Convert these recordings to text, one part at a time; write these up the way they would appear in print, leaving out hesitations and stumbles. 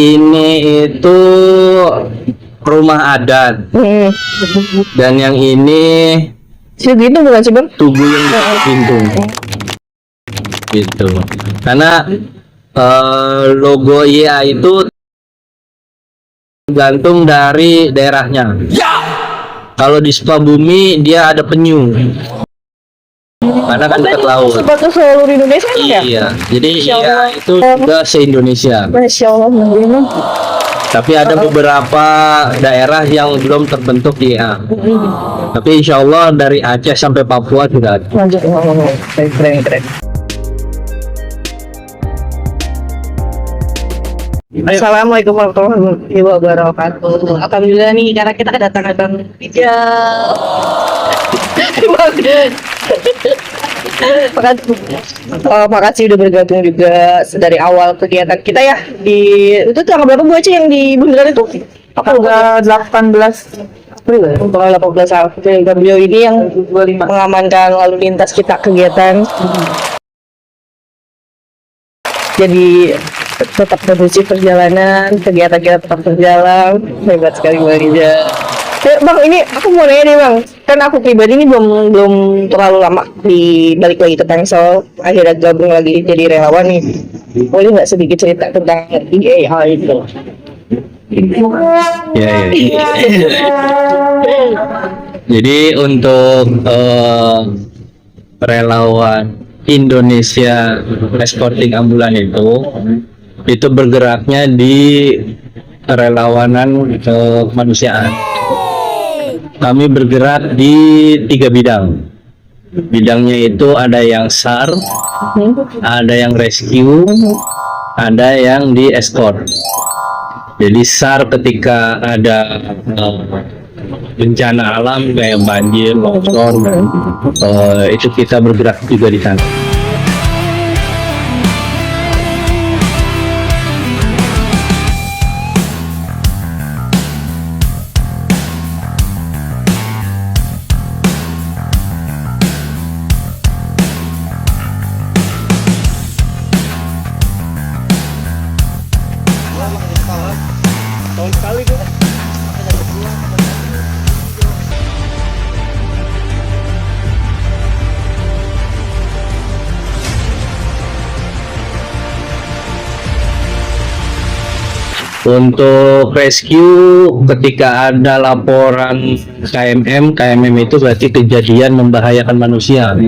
Ini itu rumah adat. Dan yang ini Segitu bukan sih bang? tugu yang dekat pintu. Gitu. Karena logo IA itu tergantung dari daerahnya. Kalau di Sukabumi dia ada penyu. Karena kan dekat laut. Sebatas seluruh Indonesia kan ya? Iya. Jadi IA itu juga se-Indonesia. Masya Allah, bang. Tapi ada beberapa daerah yang belum terbentuk IA. Tapi insya Allah dari Aceh sampai Papua sudah ada. Lanjut, keren. Assalamualaikum warahmatullahi wabarakatuh. Alhamdulillah nih, karena kita kedatangan Bang Rijal. Makasih udah bergabung juga dari awal kegiatan kita ya. Itu tanggal berapa Bu Aceh yang di Bundaran itu? Tanggal 18 April. Tanggal 18 April. Dan beliau ini yang mengamankan lalu lintas kita kegiatan. Jadi tetap kondusif perjalanan, kegiatan kita tetap berjalan. Hebat sekali Bang Rijal. Bang, ini aku mau nanya nih Bang, kan aku pribadi ini belum terlalu lama di balik lagi ke Tangsel, akhirnya gabung lagi jadi relawan nih. Boleh nggak sedikit cerita tentang IA itu? Ya. Jadi untuk relawan Indonesia Escorting Ambulan itu bergeraknya di relawanan kemanusiaan. Kami bergerak di 3 bidang. Bidangnya itu ada yang SAR, ada yang rescue, ada yang di escort. Jadi SAR ketika ada bencana alam kayak banjir, longsor, itu kita bergerak juga di sana. Untuk rescue, ketika ada laporan KMM itu berarti kejadian membahayakan manusia.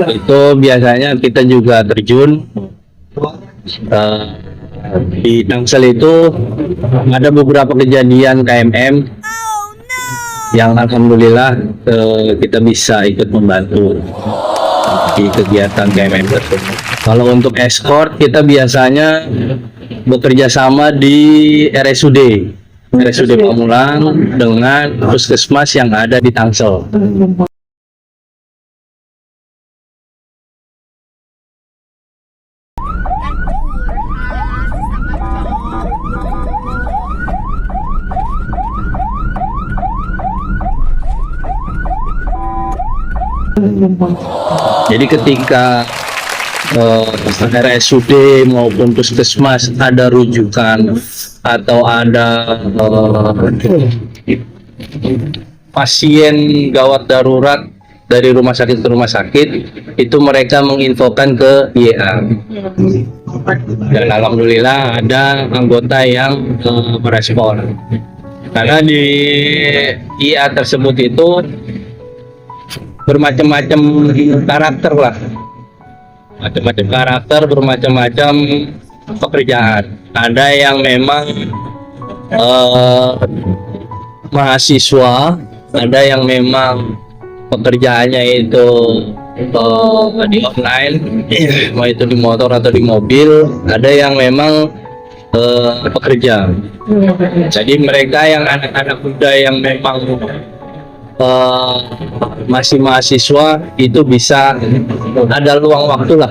Itu biasanya kita juga terjun. Di Tangsel itu ada beberapa kejadian KMM yang alhamdulillah kita bisa ikut membantu di kegiatan KMM tersebut. Kalau untuk escort, kita biasanya bekerja sama di RSUD Pamulang dengan puskesmas yang ada di Tangsel. Jadi ketika RSUD maupun puskesmas ada rujukan atau ada pasien gawat darurat dari rumah sakit ke rumah sakit, itu mereka menginfokan ke IA. Dan alhamdulillah ada anggota yang merespon. Karena di IA tersebut itu bermacam-macam karakter lah. Macam-macam karakter, bermacam-macam pekerjaan. Ada yang memang mahasiswa, ada yang memang pekerjaannya itu di online, mau itu di motor atau di mobil, ada yang memang pekerja. Jadi mereka yang anak-anak muda yang memang masih mahasiswa itu bisa ada luang waktu lah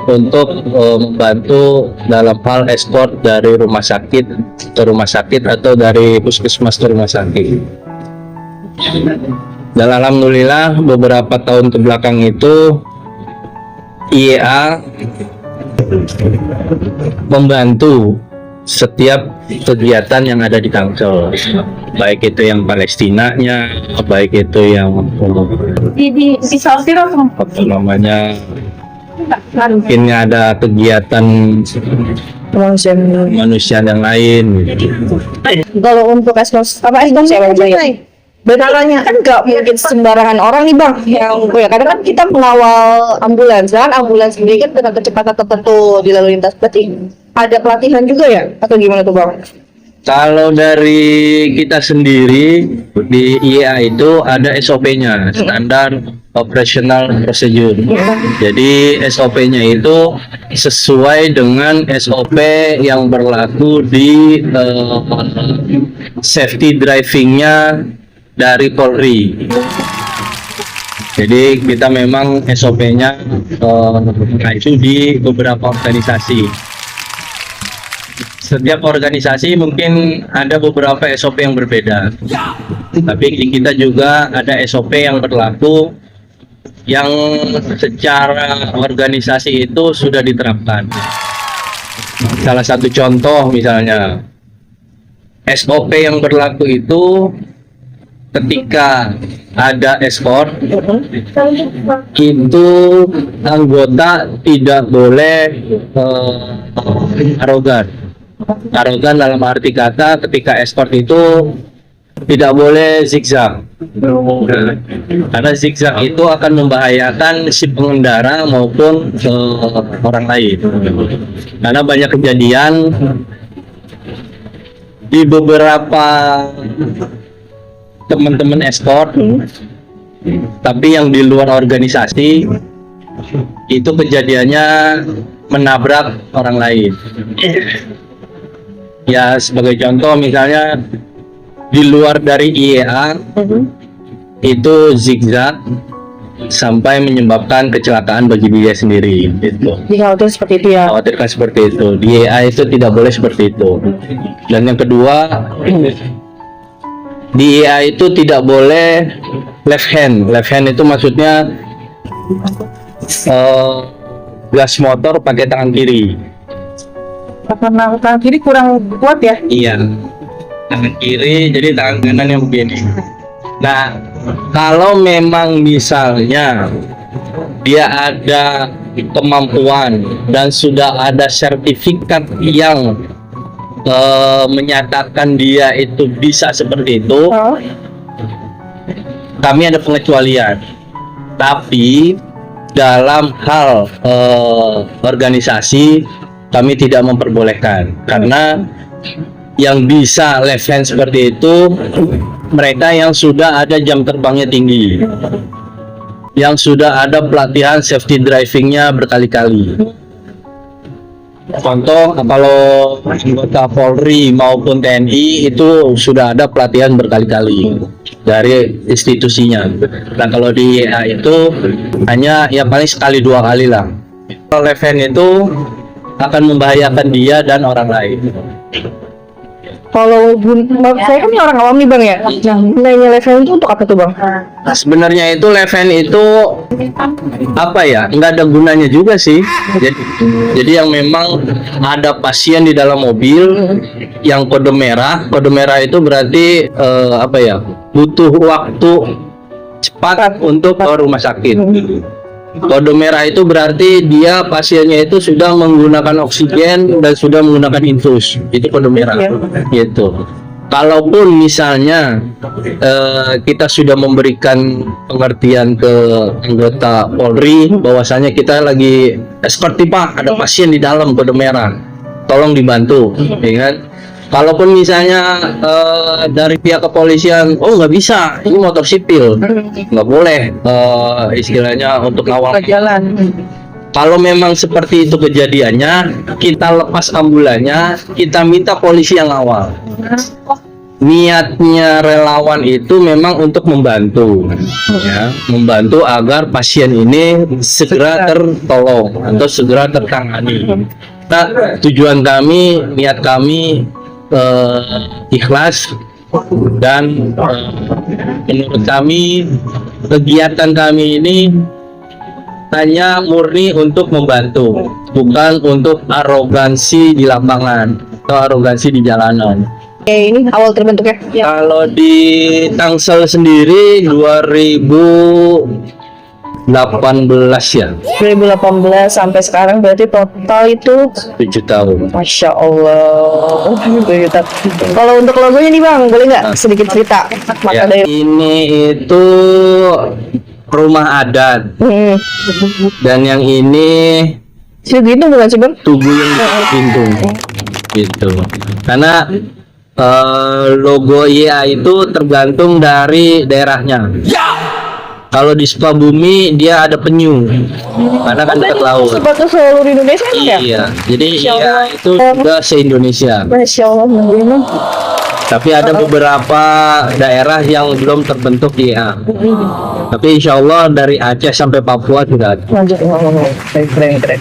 untuk membantu dalam hal escort dari rumah sakit ke rumah sakit atau dari puskesmas ke rumah sakit. Dan alhamdulillah beberapa tahun kebelakang itu IA membantu setiap kegiatan yang ada di Tangsel, baik itu yang Palestinanya, baik itu yang Di sortir apa? apa namanya, mungkin ada kegiatan manusia yang lain gitu. Kalau untuk ekspos apa ekspos ya bang ya? Benarnya kan nggak mungkin sembarangan orang nih bang yang ya kadang kan kita mengawal ambulans kan ambulans sendiri kan dengan kecepatan tertentu di lalu lintas berarti ada pelatihan juga ya atau gimana tuh bang? Kalau dari kita sendiri di IEA itu ada SOP-nya, Standard Operational Procedure. Jadi SOP-nya itu sesuai dengan SOP yang berlaku di safety driving-nya dari Polri. Jadi kita memang SOP-nya itu di beberapa organisasi. Setiap organisasi mungkin ada beberapa SOP yang berbeda, tapi di kita juga ada SOP yang berlaku yang secara organisasi itu sudah diterapkan. Salah satu contoh misalnya SOP yang berlaku itu ketika ada escort itu anggota tidak boleh arogan. Arogan dalam arti kata ketika escort itu tidak boleh zigzag, karena zigzag itu akan membahayakan si pengendara maupun orang lain. Karena banyak kejadian di beberapa teman-teman escort, tapi yang di luar organisasi itu kejadiannya menabrak orang lain. Ya sebagai contoh misalnya di luar dari IEA itu zigzag sampai menyebabkan kecelakaan bagi dia sendiri gitu. Dikhawatir seperti itu ya. Khawatirkan seperti itu. Di IEA itu tidak boleh seperti itu. Dan yang kedua di IEA itu tidak boleh left hand. Left hand itu maksudnya gas motor pakai tangan kiri. Karena tangan kiri kurang kuat ya? Iya, tangan kiri jadi tangan kanan yang begini. Nah, kalau memang misalnya dia ada kemampuan dan sudah ada sertifikat yang menyatakan dia itu bisa seperti itu, kami ada pengecualian. Tapi dalam hal organisasi kami tidak memperbolehkan, karena yang bisa left hand seperti itu mereka yang sudah ada jam terbangnya tinggi, yang sudah ada pelatihan safety drivingnya berkali-kali. Contoh, kalau anggota Polri maupun TNI itu sudah ada pelatihan berkali-kali dari institusinya. Nah kalau di IEA itu hanya ya paling sekali dua kali lah. Kalau left hand itu akan membahayakan dia dan orang lain. Kalau saya kan orang awam nih bang ya. Nah gunanya left hand itu untuk apa tuh bang? Nah, sebenarnya itu left hand itu apa ya? Nggak ada gunanya juga sih. Jadi yang memang ada pasien di dalam mobil yang kode merah. Kode merah itu berarti apa ya? Butuh waktu cepat untuk ke rumah sakit. Kode merah itu berarti dia pasiennya itu sudah menggunakan oksigen dan sudah menggunakan infus. Itu kode merah. Gitu. Kalaupun misalnya kita sudah memberikan pengertian ke anggota Polri bahwasanya kita lagi escort Pak, ada pasien di dalam kode merah, tolong dibantu, ya kan? Kalaupun misalnya dari pihak kepolisian, oh nggak bisa, ini motor sipil, nggak boleh istilahnya untuk ngawal Jalan. Kalau memang seperti itu kejadiannya, kita lepas ambulannya, kita minta polisi yang ngawal. Niatnya relawan itu memang untuk membantu, ya, membantu agar pasien ini segera tertolong atau segera tertangani. Nah, tujuan kami, niat kami ikhlas, dan menurut kami kegiatan kami ini hanya murni untuk membantu, bukan untuk arogansi di lapangan. atau arogansi di jalanan. Oke, ini awal terbentuknya. Ya. Kalau di Tangsel sendiri 2018 ya, 2018 sampai sekarang berarti total itu 7 tahun. Masya Allah. Kalau untuk logonya nih Bang, boleh nggak sedikit cerita? Ya, Maka dari ini itu rumah adat, dan yang ini segitu bukan sih Bang? tugu yang di pintu gitu. Karena logo IA itu tergantung dari daerahnya. Kalau di Sukabumi dia ada penyu, karena kan dekat laut. Sepatu seluruh Indonesia kan ya? Iya, jadi Masya IA Allah. itu juga se-Indonesia. Masya Allah, Bang. Tapi ada beberapa daerah yang belum terbentuk IA. Tapi insya Allah dari Aceh sampai Papua sudah ada. Lanjut. Keren, keren.